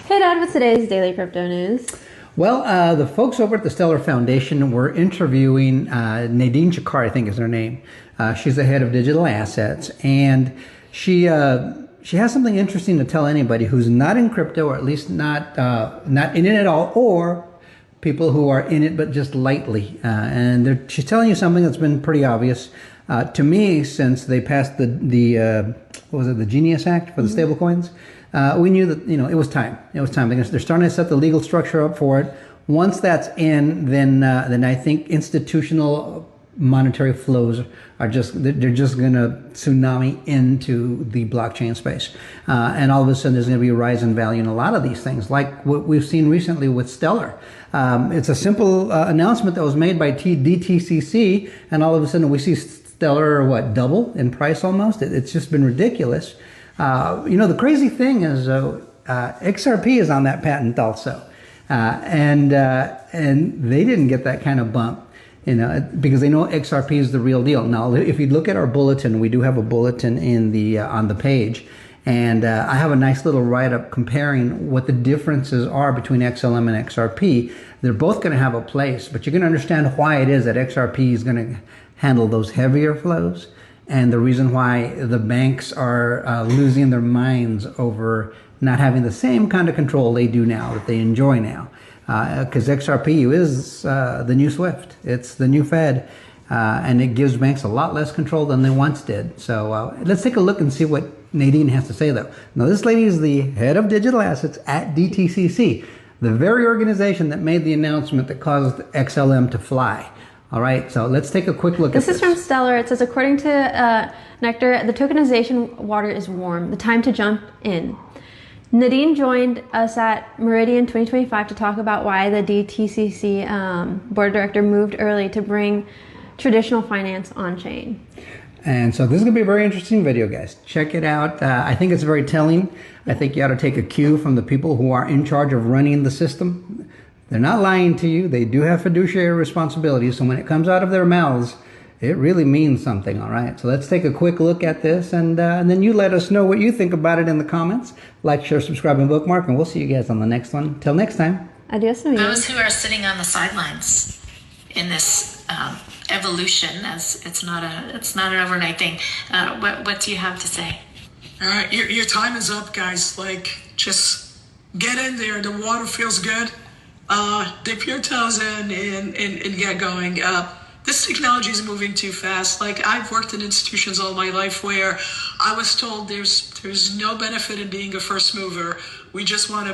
Hey Dad, what's today's Daily Crypto News? Well, the folks over at the Stellar Foundation were interviewing Nadine Chakar, I think is her name. She's the head of digital assets, and she has something interesting to tell anybody who's not in crypto, or at least not in it at all, or people who are in it but just lightly. And she's telling you something that's been pretty obvious to me since they passed the what was it, the Genius Act for the stablecoins. We knew that it was time. It was time because they're starting to set the legal structure up for it. Once that's in, then I think institutional monetary flows are they're just going to tsunami into the blockchain space, and all of a sudden there's going to be a rise in value in a lot of these things, like what we've seen recently with Stellar. It's a simple announcement that was made by DTCC, and all of a sudden we see Stellar double in price almost. It's just been ridiculous. The crazy thing is XRP is on that patent also, and they didn't get that kind of bump, because they know XRP is the real deal. Now, if you look at our bulletin, we do have a bulletin in the on the page, and I have a nice little write-up comparing what the differences are between XLM and XRP. They're both going to have a place, but you're going to understand why it is that XRP is going to handle those heavier flows, and the reason why the banks are losing their minds over not having the same kind of control they do now, that they enjoy now. Because XRP is the new SWIFT. It's the new Fed. And it gives banks a lot less control than they once did. So let's take a look and see what Nadine has to say, though. Now, this lady is the head of digital assets at DTCC, the very organization that made the announcement that caused XLM to fly. All right, so let's take a quick look at this. This is from Stellar. It says, according to Nectar, the tokenization water is warm. The time to jump in. Nadine joined us at Meridian 2025 to talk about why the DTCC board director moved early to bring traditional finance on-chain. And so this is going to be a very interesting video, guys. Check it out. I think it's very telling. I think you ought to take a cue from the people who are in charge of running the system. They're not lying to you. They do have fiduciary responsibilities. So when it comes out of their mouths, it really means something, all right? So let's take a quick look at this, and then you let us know what you think about it in the comments. Like, share, subscribe, and bookmark, and we'll see you guys on the next one. Till next time. Adios, amigos. Those who are sitting on the sidelines in this evolution, as it's not an overnight thing, what do you have to say? Your time is up, guys. Just get in there. The water feels good. Dip your toes in and get going. This technology is moving too fast. I've worked in institutions all my life where I was told there's no benefit in being a first mover. We just want to